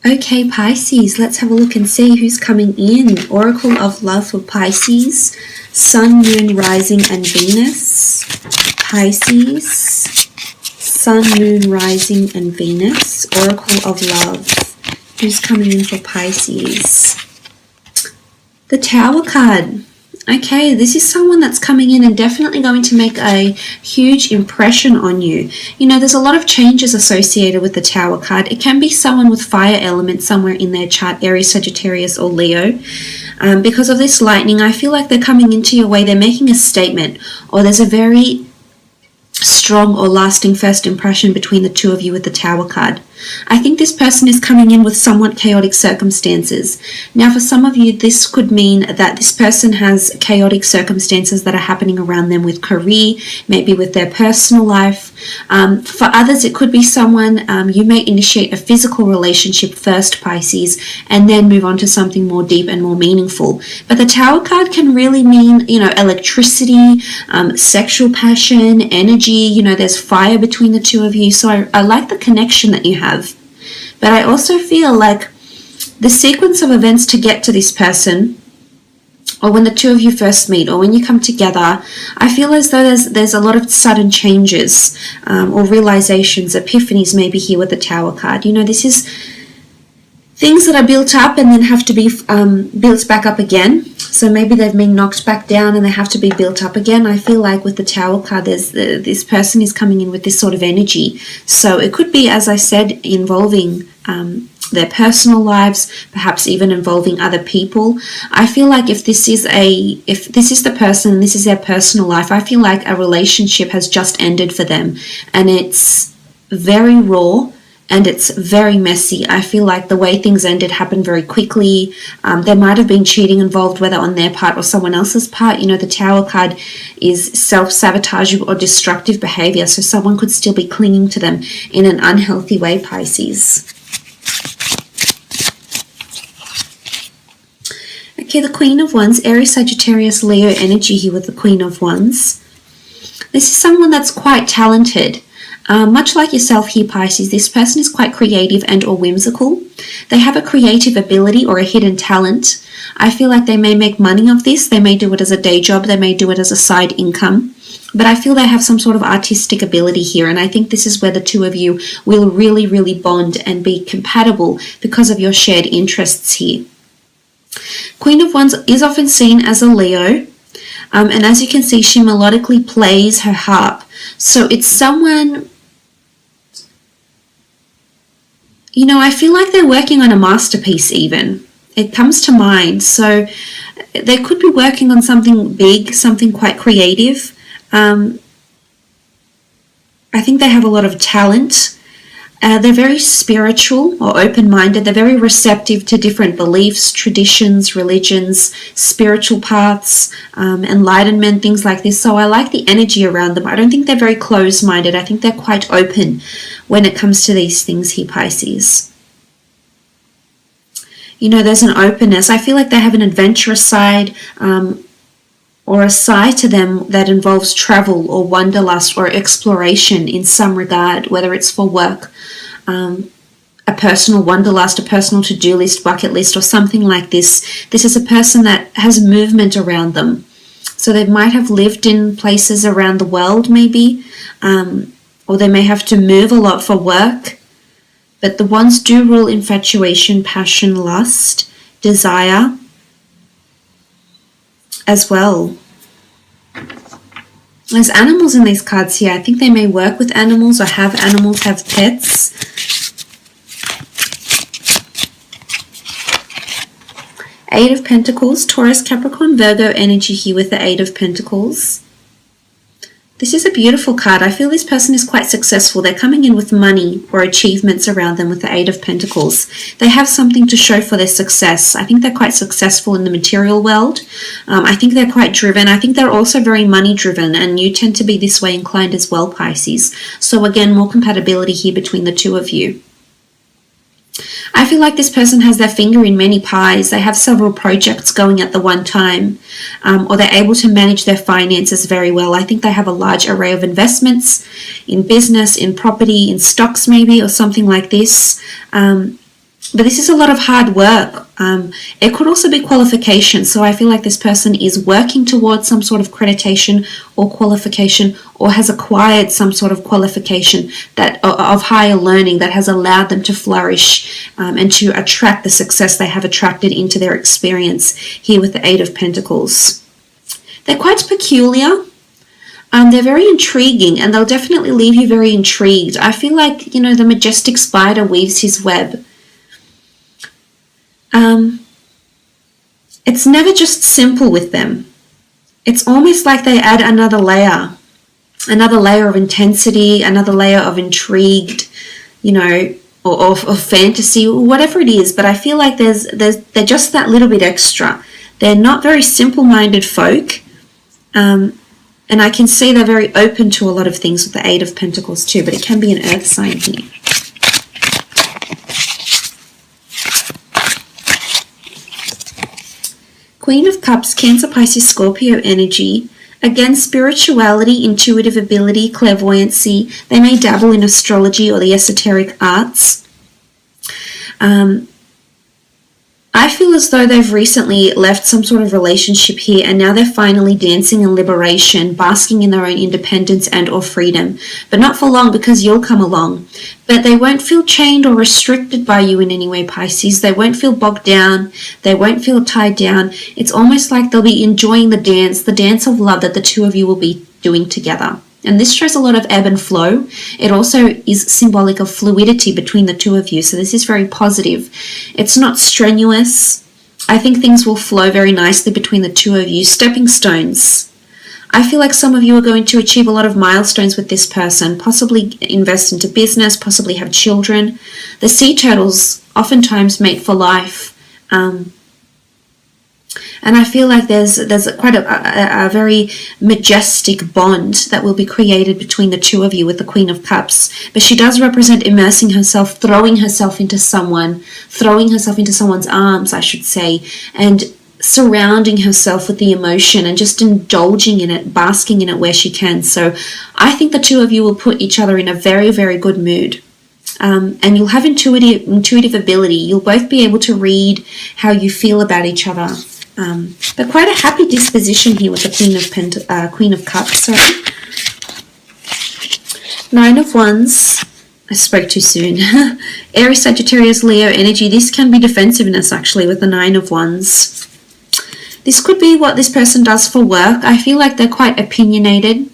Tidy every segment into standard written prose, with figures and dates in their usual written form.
Okay, Pisces, let's have a look and see who's coming in. Oracle of Love for Pisces, Sun, Moon, Rising, and Venus. Pisces, Sun, Moon, Rising, and Venus. Oracle of Love. Who's coming in for Pisces? The Tower card. Okay, this is someone that's coming in and definitely going to make a huge impression on you. You know, there's a lot of changes associated with the Tower card. It can be someone with fire element somewhere in their chart, Aries, Sagittarius, or Leo. Because of this lightning, I feel like they're coming into your way. They're making a statement, or there's a very strong or lasting first impression between the two of you with the Tower card. I think this person is coming in with somewhat chaotic circumstances. Now, for some of you, this could mean that this person has chaotic circumstances that are happening around them with career, maybe with their personal life. For others, it could be someone, you may initiate a physical relationship first, Pisces, and then move on to something more deep and more meaningful. But the Tower card can really mean, you know, electricity, sexual passion, energy. You know, there's fire between the two of you. So I like the connection that you have. But I also feel like the sequence of events to get to this person, or when the two of you first meet, or when you come together, I feel as though there's a lot of sudden changes or realizations, epiphanies maybe here with the Tower card. You know, this is things that are built up and then have to be built back up again. So maybe they've been knocked back down and they have to be built up again. I feel like with the Tower card, this person is coming in with this sort of energy. So it could be, as I said, involving their personal lives, perhaps even involving other people. I feel like if this is the person and this is their personal life, I feel like a relationship has just ended for them, and it's very raw. And it's very messy. I feel like the way things ended happened very quickly. There might have been cheating involved, whether on their part or someone else's part. You know, the Tower card is self-sabotage or destructive behavior. So someone could still be clinging to them in an unhealthy way, Pisces. Okay, the Queen of Wands, Aries, Sagittarius, Leo energy here with the Queen of Wands. This is someone that's quite talented. Much like yourself here, Pisces, this person is quite creative and or whimsical. They have a creative ability or a hidden talent. I feel like they may make money of this. They may do it as a day job. They may do it as a side income. But I feel they have some sort of artistic ability here. And I think this is where the two of you will really, really bond and be compatible because of your shared interests here. Queen of Wands is often seen as a Leo. And as you can see, she melodically plays her harp. So it's someone, you know, I feel like they're working on a masterpiece even. It comes to mind. So they could be working on something big, something quite creative. I think they have a lot of talent. They're very spiritual or open-minded. They're very receptive to different beliefs, traditions, religions, spiritual paths, enlightenment, things like this. So I like the energy around them. I don't think they're very closed-minded. I think they're quite open when it comes to these things here, Pisces. You know, there's an openness. I feel like they have an adventurous side, or a side to them that involves travel or wanderlust or exploration in some regard, whether it's for work, a personal wanderlust, a personal to-do list, bucket list, or something like this. This is a person that has movement around them. So they might have lived in places around the world maybe, or they may have to move a lot for work. But the Wands do rule infatuation, passion, lust, desire, as well. There's animals in these cards here. I think they may work with animals or have animals, have pets. Eight of Pentacles, Taurus, Capricorn, Virgo energy here with the Eight of Pentacles. This is a beautiful card. I feel this person is quite successful. They're coming in with money or achievements around them with the Eight of Pentacles. They have something to show for their success. I think they're quite successful in the material world. I think they're quite driven. I think they're also very money driven, and you tend to be this way inclined as well, Pisces. So again, more compatibility here between the two of you. I feel like this person has their finger in many pies. They have several projects going at the one time, or they're able to manage their finances very well. I think they have a large array of investments in business, in property, in stocks maybe, or something like this. But this is a lot of hard work. It could also be qualification. So I feel like this person is working towards some sort of accreditation or qualification, or has acquired some sort of qualification that of higher learning that has allowed them to flourish and to attract the success they have attracted into their experience here with the Eight of Pentacles. They're quite peculiar. They're very intriguing, and they'll definitely leave you very intrigued. I feel like, you know, the majestic spider weaves his web. It's never just simple with them. It's almost like they add another layer of intensity, another layer of intrigued, you know, or of fantasy, or whatever it is. But I feel like they're just that little bit extra. They're not very simple-minded folk. And I can see they're very open to a lot of things with the Eight of Pentacles too, but it can be an earth sign here. Queen of Cups, Cancer, Pisces, Scorpio energy. Again, spirituality, intuitive ability, clairvoyancy. They may dabble in astrology or the esoteric arts. I feel as though they've recently left some sort of relationship here, and now they're finally dancing in liberation, basking in their own independence and or freedom. But not for long, because you'll come along. But they won't feel chained or restricted by you in any way, Pisces. They won't feel bogged down. They won't feel tied down. It's almost like they'll be enjoying the dance of love that the two of you will be doing together. And this shows a lot of ebb and flow. It also is symbolic of fluidity between the two of you. So this is very positive. It's not strenuous. I think things will flow very nicely between the two of you. Stepping stones. I feel like some of you are going to achieve a lot of milestones with this person, possibly invest into business, possibly have children. The sea turtles oftentimes mate for life. And I feel like there's quite a very majestic bond that will be created between the two of you with the Queen of Cups. But she does represent immersing herself, throwing herself into someone's arms, I should say, and surrounding herself with the emotion and just indulging in it, basking in it where she can. So I think the two of you will put each other in a very, very good mood. And you'll have intuitive ability. You'll both be able to read how you feel about each other. But quite a happy disposition here with the Queen of Cups. Sorry. Nine of Wands. I spoke too soon. Aries, Sagittarius, Leo energy. This can be defensiveness actually with the Nine of Wands. This could be what this person does for work. I feel like they're quite opinionated.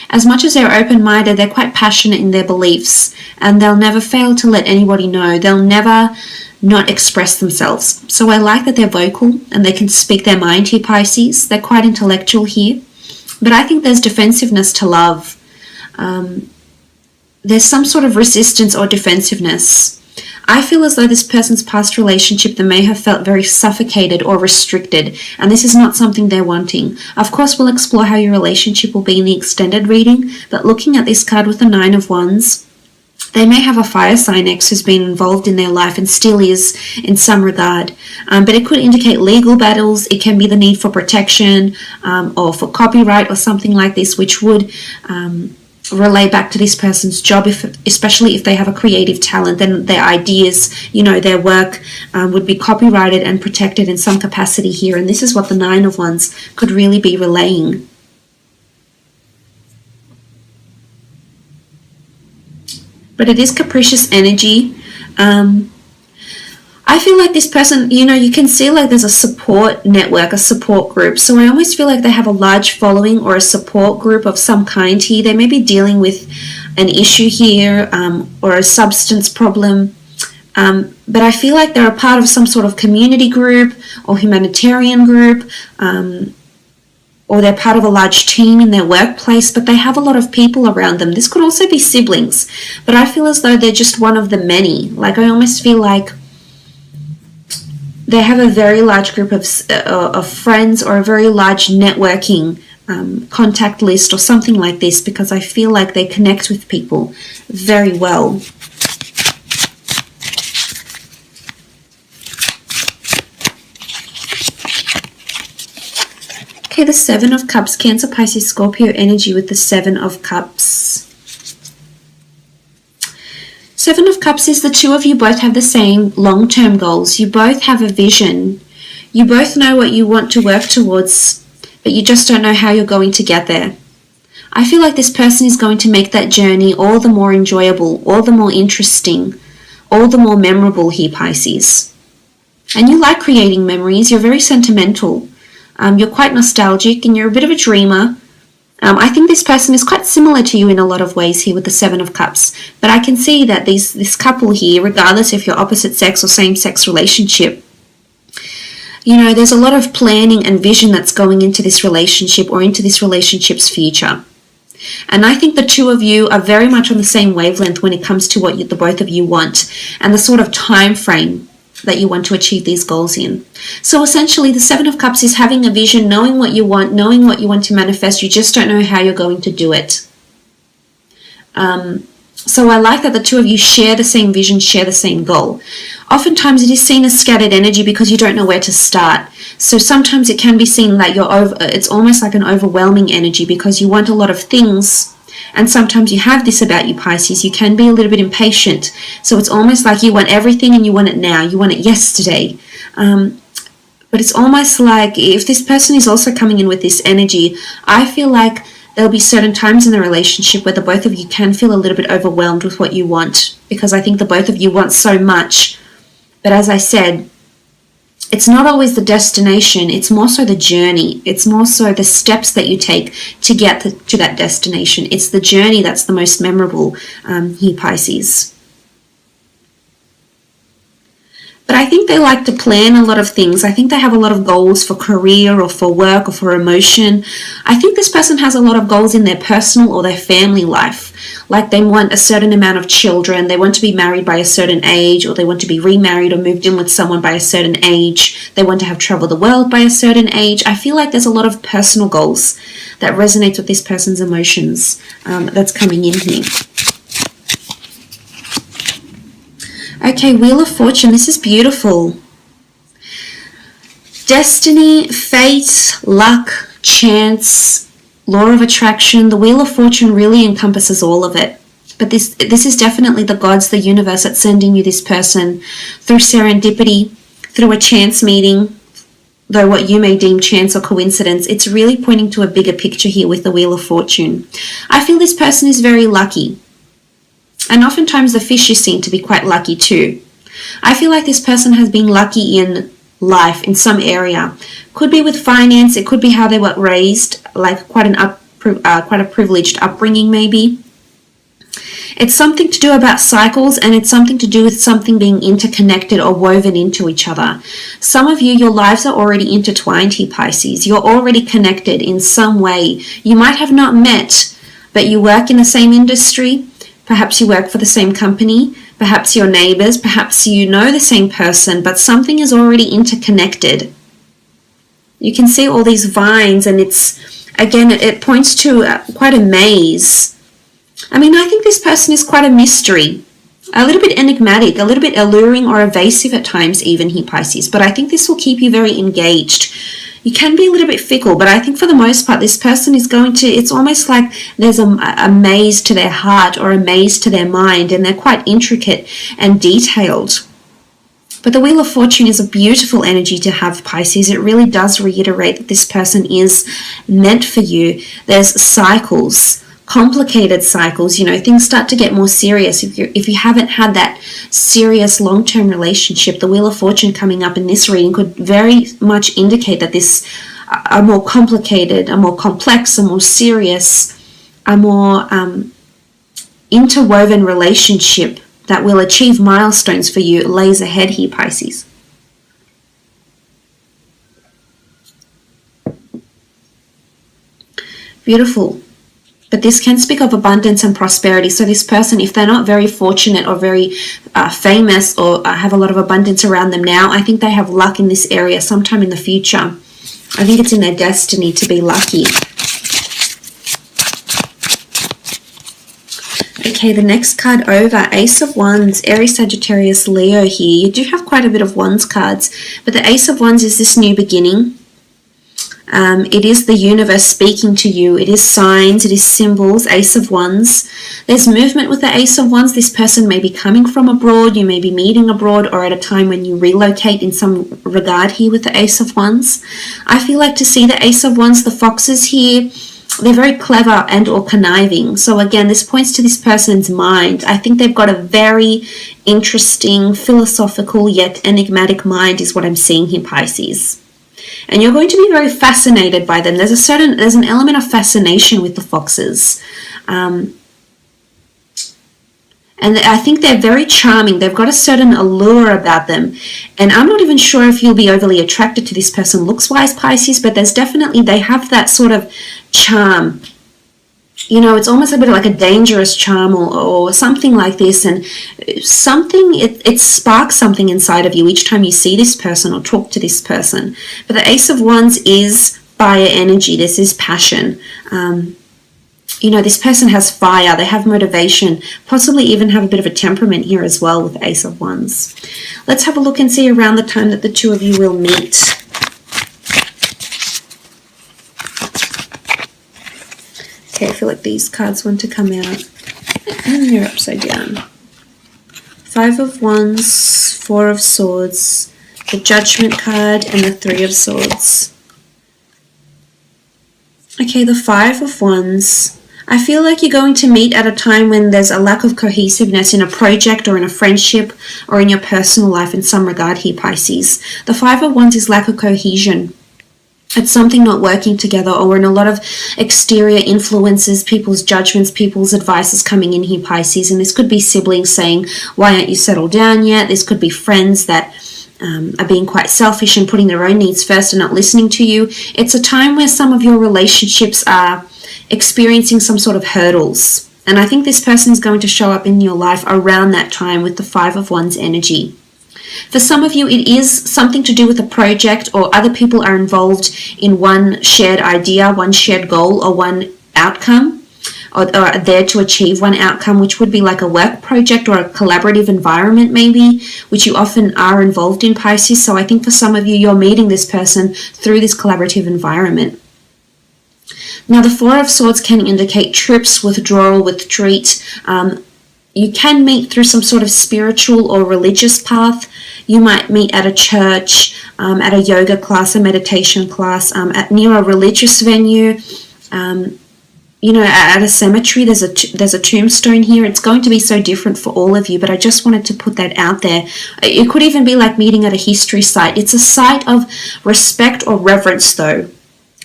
As much as they're open-minded, they're quite passionate in their beliefs, and they'll never fail to let anybody know. They'll never not express themselves. So I like that they're vocal and they can speak their mind here, Pisces. They're quite intellectual here. But I think there's defensiveness to love. There's some sort of resistance or defensiveness. I feel as though this person's past relationship, they may have felt very suffocated or restricted, and this is not something they're wanting. Of course, we'll explore how your relationship will be in the extended reading, but looking at this card with the Nine of Wands, they may have a fire sign ex who's been involved in their life and still is in some regard. But it could indicate legal battles. It can be the need for protection or for copyright or something like this, which would relay back to this person's job, especially if they have a creative talent, then their ideas, you know, their work would be copyrighted and protected in some capacity here. And this is what the Nine of Wands could really be relaying. But it is capricious energy. I feel like this person, you know, you can see like there's a support network, a support group. So I almost feel like they have a large following or a support group of some kind here. They may be dealing with an issue here or a substance problem. But I feel like they're a part of some sort of community group or humanitarian group, or they're part of a large team in their workplace, but they have a lot of people around them. This could also be siblings, but I feel as though they're just one of the many. Like I almost feel like they have a very large group of friends or a very large networking contact list or something like this, because I feel like they connect with people very well. Okay, the Seven of Cups, Cancer, Pisces, Scorpio energy with the Seven of Cups. Seven of Cups is the two of you both have the same long-term goals. You both have a vision. You both know what you want to work towards, but you just don't know how you're going to get there. I feel like this person is going to make that journey all the more enjoyable, all the more interesting, all the more memorable here, Pisces. And you like creating memories. You're very sentimental. You're quite nostalgic and you're a bit of a dreamer. I think this person is quite similar to you in a lot of ways here with the Seven of Cups. But I can see that this couple here, regardless if you're opposite sex or same-sex relationship, you know, there's a lot of planning and vision that's going into this relationship or into this relationship's future. And I think the two of you are very much on the same wavelength when it comes to what the both of you want and the sort of time frame that you want to achieve these goals in. So essentially the Seven of Cups is having a vision, knowing what you want to manifest. You just don't know how you're going to do it. So I like that the two of you share the same vision, share the same goal. Oftentimes it is seen as scattered energy because you don't know where to start. So sometimes it can be seen that it's almost like an overwhelming energy because you want a lot of things. And sometimes you have this about you, Pisces. You can be a little bit impatient. So it's almost like you want everything and you want it now. You want it yesterday. But it's almost like if this person is also coming in with this energy, I feel like there'll be certain times in the relationship where the both of you can feel a little bit overwhelmed with what you want. Because I think the both of you want so much. But as I said, it's not always the destination, it's more so the journey. It's more so the steps that you take to get to that destination. It's the journey that's the most memorable here, Pisces. But I think they like to plan a lot of things. I think they have a lot of goals for career or for work or for emotion. I think this person has a lot of goals in their personal or their family life. Like they want a certain amount of children, they want to be married by a certain age, or they want to be remarried or moved in with someone by a certain age. They want to have traveled the world by a certain age. I feel like there's a lot of personal goals that resonate with this person's emotions that's coming in here. Okay, Wheel of Fortune, this is beautiful. Destiny, fate, luck, chance, law of attraction. The Wheel of Fortune really encompasses all of it. But this is definitely the gods, the universe that's sending you this person through serendipity, through a chance meeting, though what you may deem chance or coincidence. It's really pointing to a bigger picture here with the Wheel of Fortune. I feel this person is very lucky. And oftentimes the fish is seen to be quite lucky too. I feel like this person has been lucky in life in some area. Could be with finance, it could be how they were raised, like quite a privileged upbringing maybe. It's something to do about cycles, and it's something to do with something being interconnected or woven into each other. Some of you, your lives are already intertwined here, Pisces. You're already connected in some way. You might have not met, but you work in the same industry. Perhaps you work for the same company, perhaps you're neighbors, perhaps you know the same person, but something is already interconnected. You can see all these vines, and it points to quite a maze. I mean, I think this person is quite a mystery, a little bit enigmatic, a little bit alluring or evasive at times even here, Pisces, but I think this will keep you very engaged. You can be a little bit fickle, but I think for the most part, this person is it's almost like there's a maze to their heart or a maze to their mind, and they're quite intricate and detailed. But the Wheel of Fortune is a beautiful energy to have, Pisces. It really does reiterate that this person is meant for you. There's cycles, complicated cycles, you know, things start to get more serious. If you haven't had that serious long-term relationship, the Wheel of Fortune coming up in this reading could very much indicate that this a more complicated, a more complex, a more serious, a more interwoven relationship that will achieve milestones for you lays ahead here, Pisces. Beautiful. But this can speak of abundance and prosperity. So this person, if they're not very fortunate or very famous or have a lot of abundance around them now, I think they have luck in this area sometime in the future. I think it's in their destiny to be lucky. Okay, the next card over, Ace of Wands, Aries, Sagittarius, Leo here. You do have quite a bit of Wands cards, but the Ace of Wands is this new beginning. It is the universe speaking to you. It is signs, it is symbols, Ace of Wands. There's movement with the Ace of Wands. This person may be coming from abroad. You may be meeting abroad or at a time when you relocate in some regard here with the Ace of Wands. I feel like to see the Ace of Wands, the foxes here, they're very clever and or conniving. So again, this points to this person's mind. I think they've got a very interesting, philosophical yet enigmatic mind is what I'm seeing here, Pisces. And you're going to be very fascinated by them. There's an element of fascination with the foxes. And I think they're very charming. They've got a certain allure about them. And I'm not even sure if you'll be overly attracted to this person looks-wise, Pisces, but there's definitely, they have that sort of charm. You know, it's almost a bit like a dangerous charm or something like this. And something, it sparks something inside of you each time you see this person or talk to this person. But the Ace of Wands is fire energy. This is passion. You know, this person has fire, they have motivation, possibly even have a bit of a temperament here as well with Ace of Wands. Let's have a look and see around the time that the two of you will meet. Okay, I feel like these cards want to come out. And they're upside down. Five of Wands, Four of Swords, the Judgment card, and the Three of Swords. Okay, the Five of Wands. I feel like you're going to meet at a time when there's a lack of cohesiveness in a project or in a friendship or in your personal life in some regard here, Pisces. The Five of Wands is lack of cohesion. It's something not working together, or in a lot of exterior influences, people's judgments, people's advices coming in here, Pisces. And this could be siblings saying, why aren't you settled down yet? This could be friends that are being quite selfish and putting their own needs first and not listening to you. It's a time where some of your relationships are experiencing some sort of hurdles. And I think this person is going to show up in your life around that time with the Five of Wands energy. For some of you, it is something to do with a project, or other people are involved in one shared idea, one shared goal, or one outcome, or are there to achieve one outcome, which would be like a work project or a collaborative environment maybe, which you often are involved in, Pisces. So I think for some of you, you're meeting this person through this collaborative environment. Now, the Four of Swords can indicate trips, withdrawal, retreat. You can meet through some sort of spiritual or religious path. You might meet at a church, at a yoga class, a meditation class, near a religious venue. You know, at a cemetery, there's a tombstone here. It's going to be so different for all of you, but I just wanted to put that out there. It could even be like meeting at a history site. It's a site of respect or reverence, though.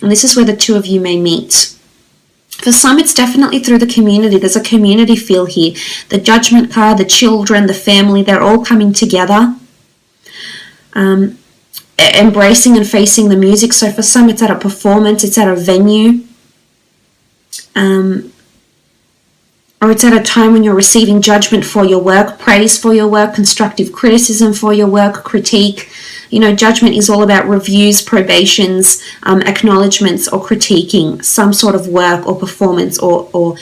And this is where the two of you may meet. For some, it's definitely through the community. There's a community feel here. The Judgment card, the children, the family, they're all coming together, embracing and facing the music. So for some, it's at a performance, it's at a venue, or it's at a time when you're receiving judgment for your work, praise for your work, constructive criticism for your work, critique. You know, judgment is all about reviews, probations, acknowledgements, or critiquing some sort of work or performance or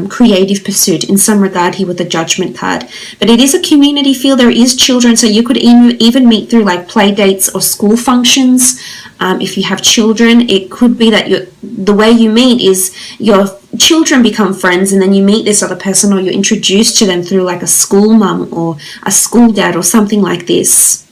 creative pursuit in some regard here with the Judgment card. But it is a community feel. There is children, so you could even meet through like play dates or school functions. If you have children, it could be that the way you meet is your children become friends, and then you meet this other person, or you're introduced to them through like a school mum or a school dad or something like this.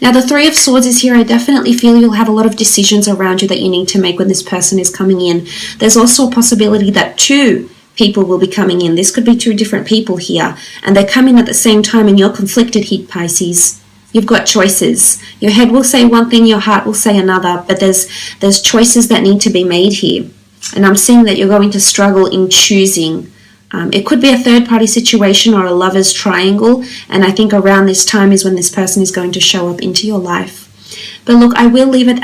Now, the Three of Swords is here. I definitely feel you'll have a lot of decisions around you that you need to make when this person is coming in. There's also a possibility that two people will be coming in. This could be two different people here, and they come in at the same time, and you're conflicted here, Pisces. You've got choices. Your head will say one thing, your heart will say another, but there's choices that need to be made here. And I'm seeing that you're going to struggle in choosing. It could be a third-party situation or a lover's triangle, and I think around this time is when this person is going to show up into your life. But look, I will leave it at